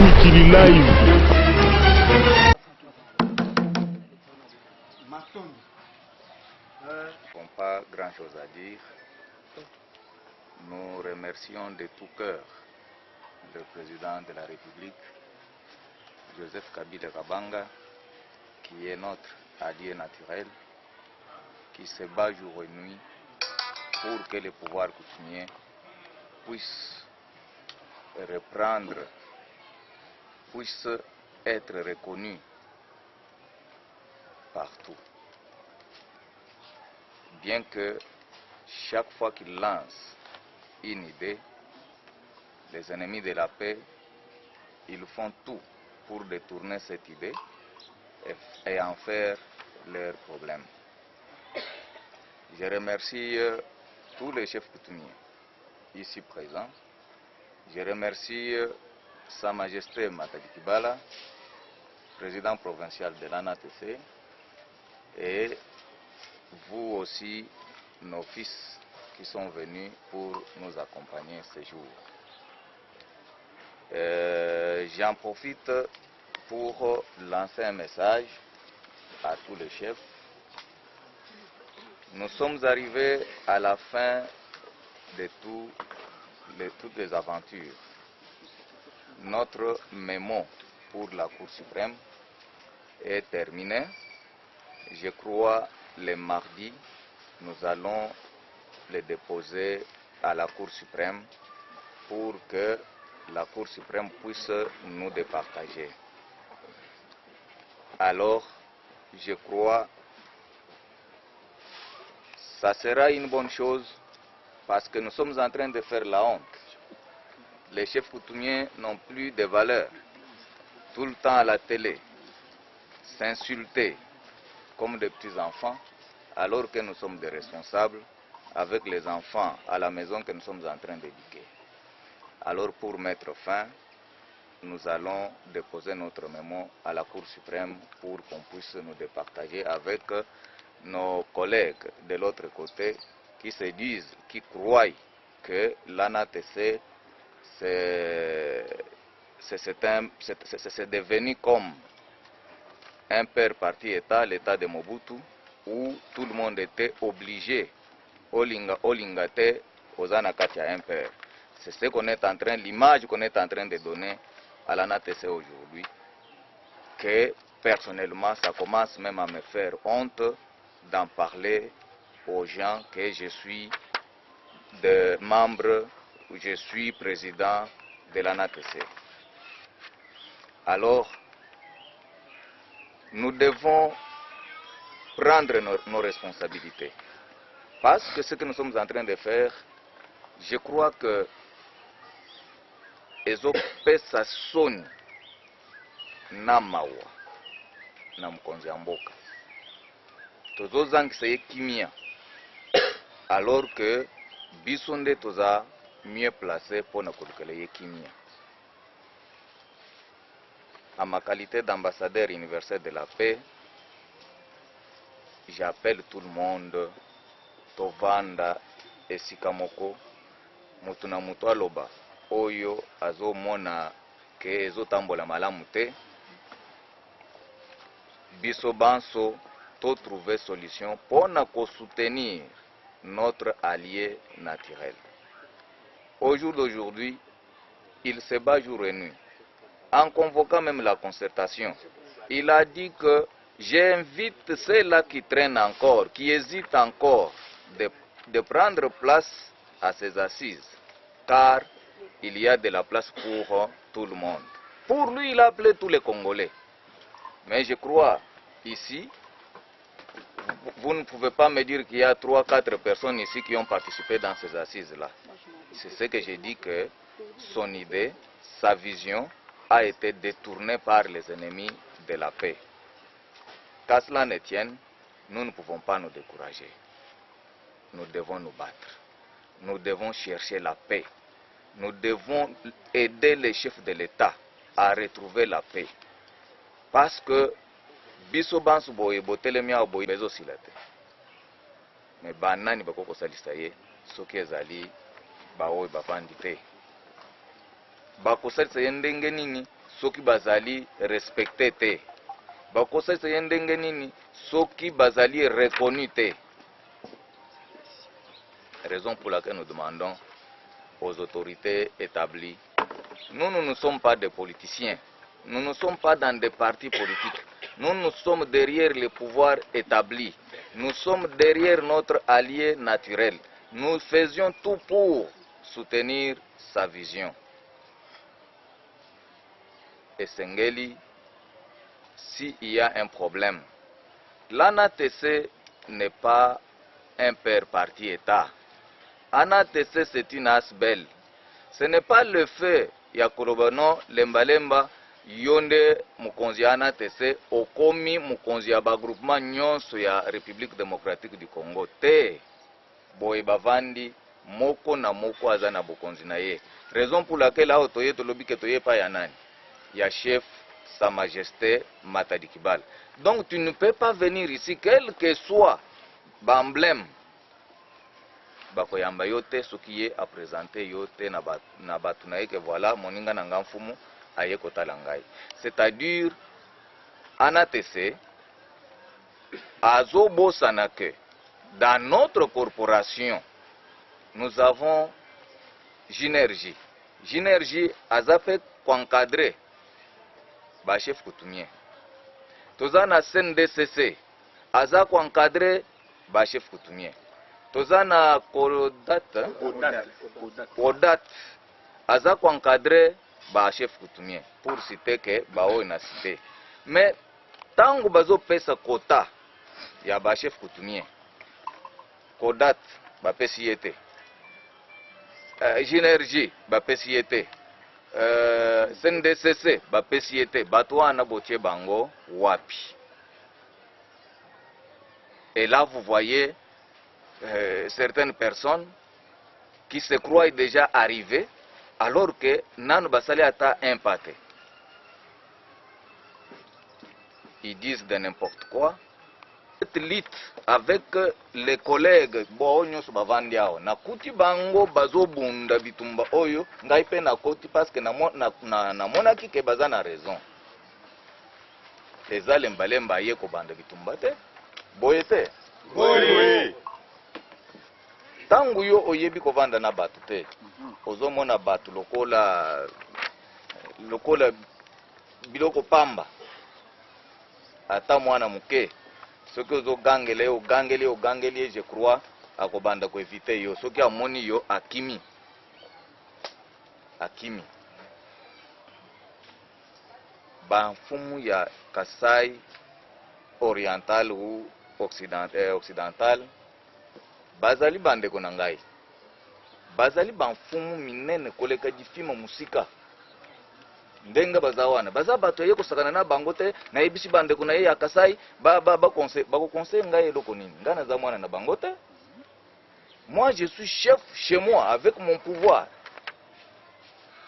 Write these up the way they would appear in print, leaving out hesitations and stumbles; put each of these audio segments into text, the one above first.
Mikili Live. Pas grand chose à dire. Nous remercions de tout cœur le président de la République, Joseph Kabila Kabanga, qui est notre allié naturel, qui se bat jour et nuit pour que le pouvoir coutumier puisse reprendre, puisse être reconnu partout. Bien que chaque fois qu'il lance une idée, les ennemis de la paix, ils font tout pour détourner cette idée et en faire leur problème. Je remercie tous les chefs coutumiers ici présents. Je remercie Sa Majesté Matadi Kibala, président provincial de l'ANATC, et vous aussi, nos fils qui sont venus pour nous accompagner ce jour. J'en profite pour lancer un message à tous les chefs. Nous sommes arrivés à la fin de toutes les aventures. Notre mémo pour la Cour suprême est terminé. Je crois le mardi, nous allons le déposer à la Cour suprême pour que la Cour suprême puisse nous départager. Alors, je crois que ça sera une bonne chose parce que nous sommes en train de faire la honte. Les chefs coutumiers n'ont plus de valeur. Tout le temps à la télé, s'insulter comme des petits enfants, alors que nous sommes des responsables avec les enfants à la maison que nous sommes en train d'éduquer. Alors pour mettre fin, nous allons déposer notre mémo à la Cour suprême pour qu'on puisse nous départager avec nos collègues de l'autre côté qui se disent, qui croient que l'ANATC c'est devenu comme un père parti État, l'État de Mobutu, où tout le monde était obligé, Olingate, Ozanakatia, un père. C'est ce qu'on est en train, l'image qu'on est en train de donner à l'ANATC aujourd'hui, que personnellement, ça commence même à me faire honte d'en parler aux gens que je suis membre, je suis président de l'ANATC. Alors, nous devons prendre nos responsabilités. Parce que ce que nous sommes en train de faire, je crois que ezopesa soni na mawa na mkonzi ya mboka tozozangisa ye kimia alors que biso nde toza mieux placé pour na kolukela ye kimia. À ma qualité d'ambassadeur universel de la paix, j'appelle tout le monde tovanda esika moko mutu na mutu aloba oyo azomona ke ezotambola malamu te, biso banso to trouver solution pour soutenir notre allié naturel. Au jour d'aujourd'hui, il se bat jour et nuit. En convoquant même la concertation, il a dit que j'invite ceux-là qui traînent encore, qui hésitent encore de prendre place à ces assises, car il y a de la place pour tout le monde. Pour lui, il a appelé tous les Congolais. Mais je crois, ici, vous ne pouvez pas me dire qu'il y a 3-4 personnes ici qui ont participé dans ces assises-là. C'est ce que j'ai dit, que son idée, sa vision, a été détournée par les ennemis de la paix. Qu'à cela ne tienne, nous ne pouvons pas nous décourager. Nous devons nous battre. Nous devons chercher la paix. Nous devons aider les chefs de l'État à retrouver la paix. Parce que biso bansu boye botelemi a boye bezo silate. Mais banani bakoko salisa ye soki ezali baoy bafandi te. bakosalisa ye ndenge nini soki bazali respecté te, bakosalisa ye ndenge nini soki bazali reconnu te. Raison pour laquelle nous demandons aux autorités établies, nous ne sommes pas des politiciens, nous ne sommes pas dans des partis politiques, nous sommes derrière les pouvoirs établis, nous sommes derrière notre allié naturel. Nous faisions tout pour soutenir sa vision. Et Sengeli, s'il y a un problème, l'ANATC n'est pas un père parti État. ANATC, c'est une asbel. Ce n'est pas le fait, Yakorobano, Lembalemba, Yonde, Mukonzi ANATC, Okomi, Mukonzi Abagroupement, Nyonso, ya République démocratique du Congo. Te, Boye Bavandi, Moko na Moko Azana Bokonzi na ye. Raison pour laquelle, là, Otoye, Tolobi, Ketoye, pa Yanani. Ya chef, Sa Majesté, Matadi Kibal. Donc, tu ne peux pas venir ici, quel que soit l'emblème. Bakoyamba yote soki a présenté yote na batu na ye que voilà moninga na ngamfumu aye kotala ngai. C'est-à-dire ANATC azobosana que dans notre corporation nous avons Ginergie. Ginergie aza fait encadrer ba chef coutumier. Tozana CNDCC aza encadrer ba chef coutumier. Tozana Kodat aza encadrer ba chef coutumier pour citer que bao na cité. Mais tango bazo pesa quota ya ba chef coutumier, Kodat ba pesi yete, Ginergie ba pesi yete, CNDCC ba pesi yete, bato wana botie bango wapi? Et là vous voyez certaines personnes qui se croient déjà arrivées alors que Nan Basali a impacté. Ils disent de n'importe quoi. Cette lutte avec les collègues, na kuti bango bazo bunda bitumba oyo, ngai pe na koti parce que na monaki ke bazana raison. Eza lembalemba ye ko banda bitumba te, boye te. Oui. Tangu yo oyebi kovanda na batu te, ozomona batu lokola biloko pamba, ata mwana muke, soki ozo gangele, je crois, akobanda ko evite yo, soki amoni yo akimi. Banfumu ya Kasai oriental ou occidental, bazali bandeko na ngai, bazali banfumu minene koleka difima musika ndenga bazawana baza bato ye kosakana na bango te na yebisi bandeko na ye ya Kasai conseil ngai eloko nini nga naza mwana na bango te. Moi je suis chef chez moi avec mon pouvoir,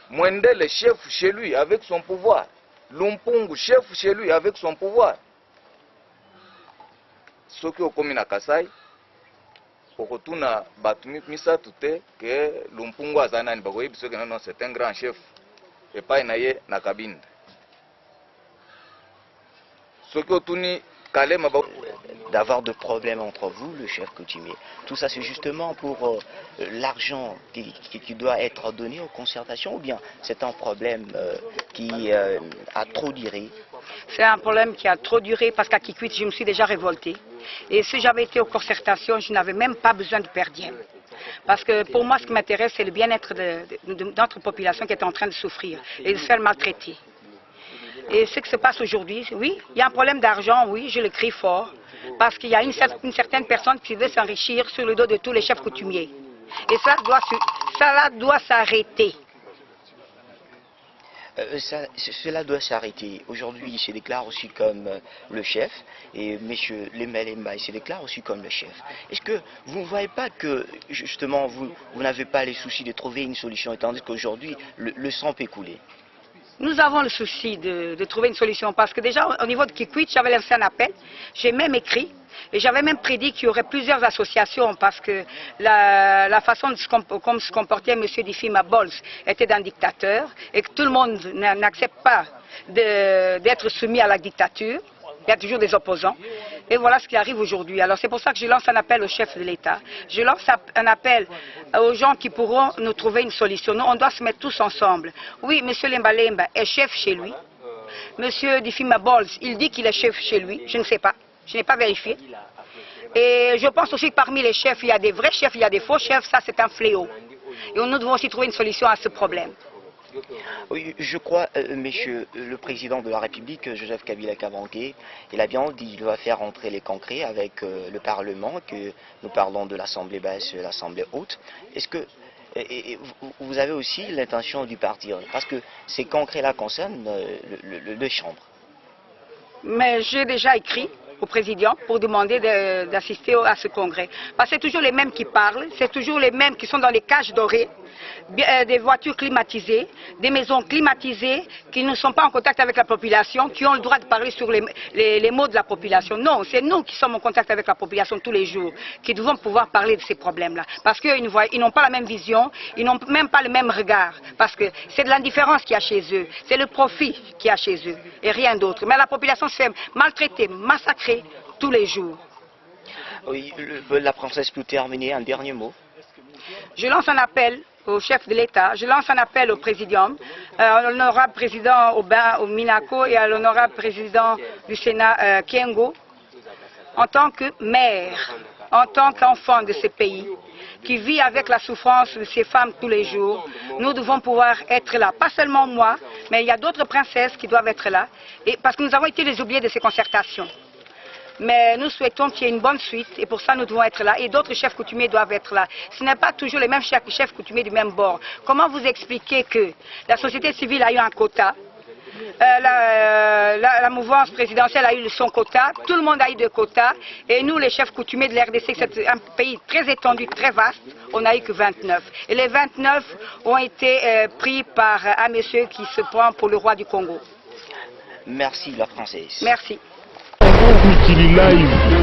Mwendele chef chez lui avec son pouvoir, Lumpungu chef chez lui avec son pouvoir. Soki okomi na Kasai okotuna batu misatu te ke Lumpungu azanani bakoyebi soki non c'est un grand chef epai na ye na kabine. Soki otuni Kalema d'avoir de problèmes entre vous, le chef coutumier. Tout ça c'est justement pour l'argent qui doit être donné aux concertations, ou bien c'est un problème qui a trop duré? C'est un problème qui a trop duré parce qu'à Kikwit, je me suis déjà révoltée. Et si j'avais été aux concertations, je n'avais même pas besoin de perdien. Parce que pour moi, ce qui m'intéresse, c'est le bien-être de notre population qui est en train de souffrir et de se faire maltraiter. Et ce qui se passe aujourd'hui, oui, il y a un problème d'argent, oui, je le crie fort. Parce qu'il y a une certaine personne qui veut s'enrichir sur le dos de tous les chefs coutumiers. Et ça doit s'arrêter. Cela doit s'arrêter. Aujourd'hui, il se déclare aussi comme le chef, et M. Lemelemba, il se déclare aussi comme le chef. Est-ce que vous ne voyez pas que, justement, vous n'avez pas les soucis de trouver une solution, étant donné qu'aujourd'hui, le sang peut couler? Nous avons le souci de trouver une solution parce que déjà au niveau de Kikwit, j'avais lancé un appel, j'ai même écrit et j'avais même prédit qu'il y aurait plusieurs associations parce que la façon comme se comportait M. Difima Bols était d'un dictateur et que tout le monde n'accepte pas d'être soumis à la dictature. Il y a toujours des opposants. Et voilà ce qui arrive aujourd'hui. Alors c'est pour ça que je lance un appel au chef de l'État. Je lance un appel aux gens qui pourront nous trouver une solution. Nous, on doit se mettre tous ensemble. Oui, M. Lemba Lemba est chef chez lui. M. Difima Bols, il dit qu'il est chef chez lui. Je ne sais pas. Je n'ai pas vérifié. Et je pense aussi que parmi les chefs, il y a des vrais chefs, il y a des faux chefs. Ça, c'est un fléau. Et nous devons aussi trouver une solution à ce problème. Oui, je crois, monsieur le président de la République, Joseph Kabila Kabange, il a bien dit qu'il va faire entrer les concrets avec le Parlement, que nous parlons de l'Assemblée basse et l'Assemblée haute. Est-ce que vous avez aussi l'intention d'y partir? Parce que ces concrets-là concernent les deux chambres. Mais j'ai déjà écrit au président pour demander d'assister à ce congrès. Parce que c'est toujours les mêmes qui parlent, c'est toujours les mêmes qui sont dans les cages dorées, des voitures climatisées, des maisons climatisées, qui ne sont pas en contact avec la population, qui ont le droit de parler sur les mots de la population. Non, c'est nous qui sommes en contact avec la population tous les jours, qui devons pouvoir parler de ces problèmes-là. Parce qu'ils n'ont pas la même vision, ils n'ont même pas le même regard. Parce que c'est de l'indifférence qu'il y a chez eux, c'est le profit qu'il y a chez eux, et rien d'autre. Mais la population se fait maltraiter, massacrer tous les jours. Oui, la princesse peut terminer, un dernier mot. Je lance un appel au chef de l'État, je lance un appel au présidium, à l'honorable président Aubin au Minako et à l'honorable président du Sénat Kengo, en tant que maire, en tant qu'enfant de ce pays, qui vit avec la souffrance de ces femmes tous les jours. Nous devons pouvoir être là, pas seulement moi, mais il y a d'autres princesses qui doivent être là, et parce que nous avons été les oubliés de ces concertations. Mais nous souhaitons qu'il y ait une bonne suite et pour ça nous devons être là et d'autres chefs coutumiers doivent être là. Ce n'est pas toujours les mêmes chefs coutumiers du même bord. Comment vous expliquer que la société civile a eu un quota, la mouvance présidentielle a eu son quota, tout le monde a eu des quotas et nous les chefs coutumiers de l'RDC, c'est un pays très étendu, très vaste, on n'a eu que 29. Et les 29 ont été pris par un monsieur qui se prend pour le roi du Congo. Merci la princesse. Merci. Live.